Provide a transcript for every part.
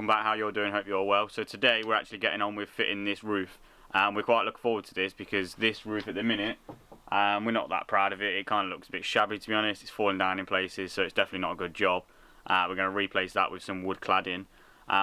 welcome back. How you're doing? Hope you're well. So today we're actually getting on with fitting this roof. We're quite looking forward to this because this roof at the minute, we're not that proud of it. It kind of looks a bit shabby, to be honest. It's falling down in places, so it's definitely not a good job. We're going to replace that with some wood cladding.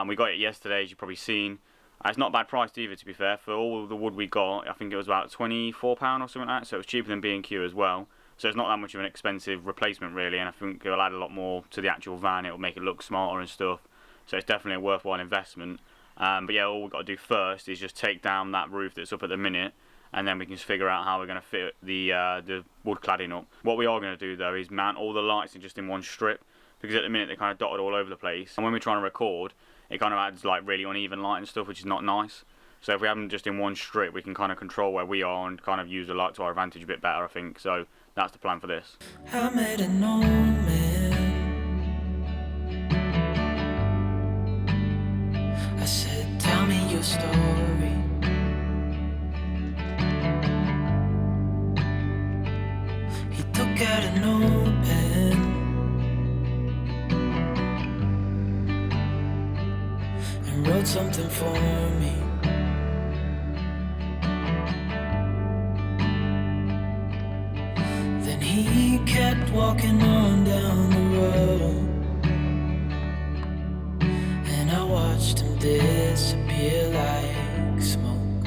We got it yesterday, as you've probably seen. It's not bad priced either, to be fair. For all the wood we got, I think it was about £24 or something like that, so it was cheaper than B&Q as well. So it's not that much of an expensive replacement really, and I think it'll add a lot more to the actual van. It'll make it look smarter and stuff. So it's definitely a worthwhile investment. But yeah, all we've got to do first is just take down that roof that's up at the minute, and then we can just figure out how we're going to fit the wood cladding up. What we are going to do though is mount all the lights in just in one strip, because at the minute they're kind of dotted all over the place, and when we're trying to record, it kind of adds like really uneven light and stuff, which is not nice. So if we have them just in one strip, we can kind of control where we are and kind of use the light to our advantage a bit better, I think. So that's the plan for this. I made a no man. I said, tell me your story. He took out a notepad and wrote something for me. Then he kept walking on down the road, and I watched him disappear like smoke.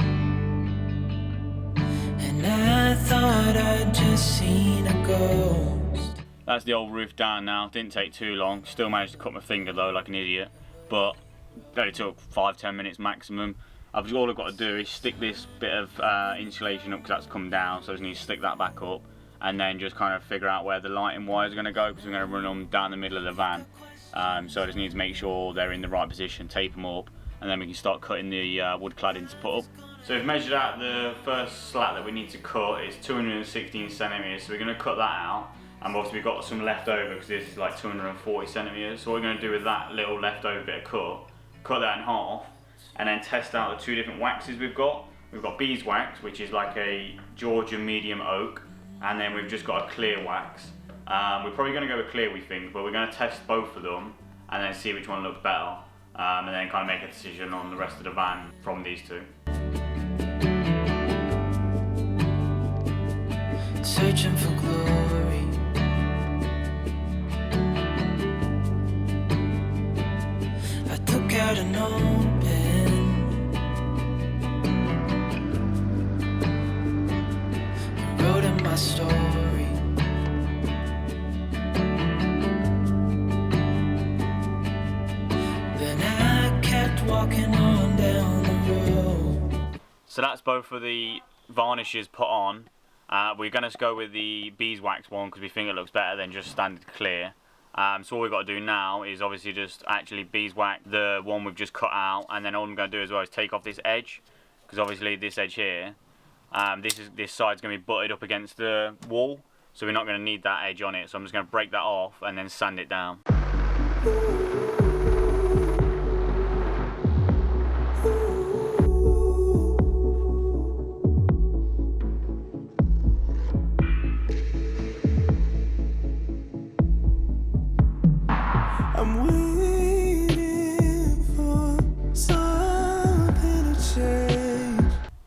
And I thought I'd just seen a ghost. That's the old roof down now. Didn't take too long. Still managed to cut my finger though, like an idiot. But it only took 5-10 minutes maximum. All I've got to do is stick this bit of insulation up, because that's come down. So I just need to stick that back up, and then just kind of figure out where the lighting wires are going to go, because we're going to run them down the middle of the van. So I just need to make sure they're in the right position, tape them up, and then we can start cutting the wood cladding to put up. So we've measured out the first slat that we need to cut is 216 centimetres, so we're going to cut that out. And obviously we've got some left over because this is like 240 centimetres. So what we're going to do with that little leftover bit of cut that in half, and then test out the two different waxes we've got. We've got beeswax, which is like a Georgia medium oak, and then we've just got a clear wax. We're probably going to go with clear, we think, but we're going to test both of them and then see which one looks better, and then kind of make a decision on the rest of the van from these two. Searching for glory. I took out a notepad and wrote in my story. Then I kept walking on down the road. So that's both of the varnishes put on. We're going to go with the beeswax one because we think it looks better than just standard clear. So all we've got to do now is obviously just actually beeswax the one we've just cut out, and then all I'm going to do as well is take off this edge, because obviously this edge here, this side's going to be butted up against the wall, so we're not going to need that edge on it. So I'm just going to break that off and then sand it down.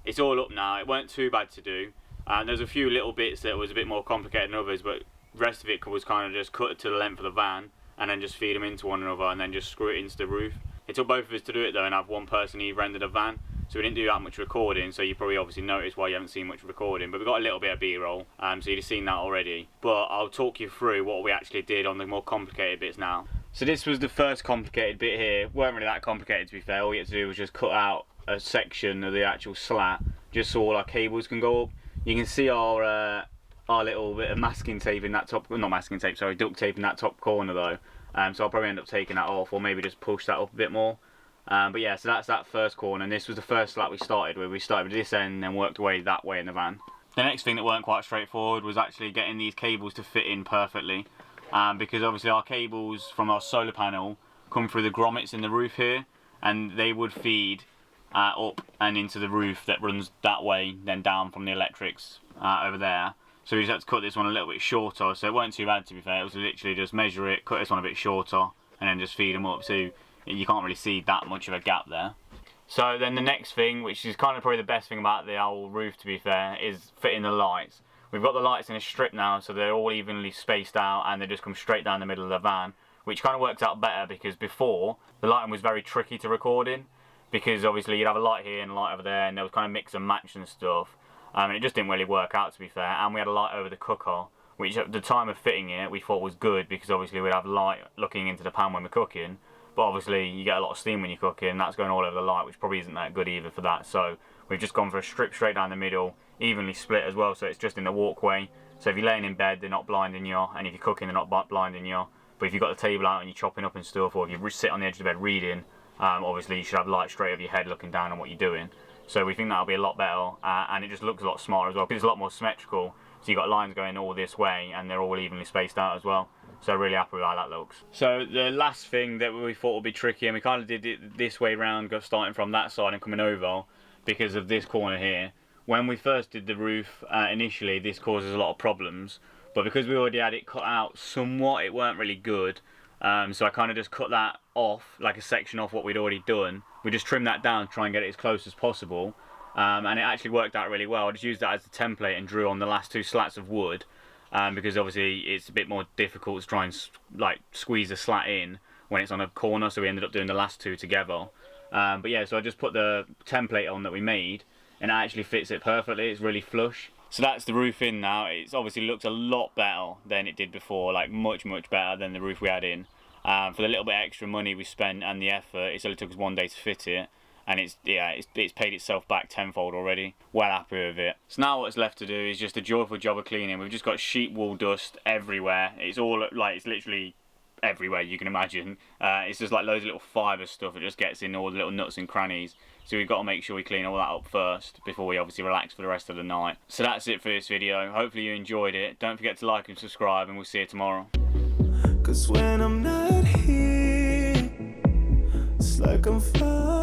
It's all up now. It weren't too bad to do. There's a few little bits that was a bit more complicated than others, but the rest of it was kind of just cut to the length of the van and then just feed them into one another and then just screw it into the roof. It took both of us to do it though, and have one person either end of the van, so we didn't do that much recording. So you probably obviously noticed why you haven't seen much recording, but we got a little bit of B-roll, so you've seen that already. But I'll talk you through what we actually did on the more complicated bits now. So this was the first complicated bit here. Weren't really that complicated, to be fair. All you had to do was just cut out a section of the actual slat, just so all our cables can go up. You can see our little bit of masking tape in that top, well, not masking tape, sorry, duct tape in that top corner though. So I'll probably end up taking that off, or maybe just push that up a bit more. But yeah, so that's that first corner, and this was the first slat we started with. We started with this end and then worked away that way in the van. The next thing that weren't quite straightforward was actually getting these cables to fit in perfectly, because obviously our cables from our solar panel come through the grommets in the roof here, and they would feed up and into the roof that runs that way, then down from the electrics over there. So we just had to cut this one a little bit shorter, so it weren't too bad, to be fair. It was literally just measure it, cut this one a bit shorter, and then just feed them up. So you can't really see that much of a gap there. So then the next thing, which is kind of probably the best thing about the whole roof to be fair, is fitting the lights. We've got the lights in a strip now, so they're all evenly spaced out and they just come straight down the middle of the van, which kind of works out better because before the lighting was very tricky to record in, because obviously you'd have a light here and a light over there and there was kind of mix and match and stuff, and it just didn't really work out to be fair. And we had a light over the cooker, which at the time of fitting it we thought was good because obviously we'd have light looking into the pan when we're cooking, but obviously you get a lot of steam when you're cooking and that's going all over the light, which probably isn't that good either for that. So we've just gone for a strip straight down the middle, evenly split as well, so it's just in the walkway. So if you're laying in bed they're not blinding you, and if you're cooking they're not blinding you. But if you've got the table out and you're chopping up and stuff, or if you sit on the edge of the bed reading, obviously you should have light straight over your head looking down on what you're doing. So we think that'll be a lot better, and it just looks a lot smarter as well because it's a lot more symmetrical. So you've got lines going all this way and they're all evenly spaced out as well. So really happy with how that looks. So the last thing that we thought would be tricky, and we kind of did it this way round, starting from that side and coming over because of this corner here. When we first did the roof initially, this causes a lot of problems, but because we already had it cut out somewhat, it weren't really good. So I kind of just cut that off, like a section off what we'd already done. We just trimmed that down to try and get it as close as possible, and it actually worked out really well. I just used that as a template and drew on the last 2 slats of wood, because obviously it's a bit more difficult to try and like squeeze a slat in when it's on a corner, so we ended up doing the last 2 together. But yeah, so I just put the template on that we made, and it actually fits it perfectly. It's really flush. So that's the roof in now. It obviously looks a lot better than it did before, like much better than the roof we had in. For the little bit extra money we spent and the effort, it only took us 1 day to fit it, and it's paid itself back tenfold already. Well happy with it. So now what's left to do is just a joyful job of cleaning. We've just got sheet wool dust everywhere. It's all like, it's literally everywhere you can imagine. It's just like loads of little fibre stuff. It just gets in all the little nuts and crannies. So we've got to make sure we clean all that up first before we obviously relax for the rest of the night. So that's it for this video. Hopefully you enjoyed it. Don't forget to like and subscribe, and we'll see you tomorrow. 'Cause when I'm not here, it's like I'm flying.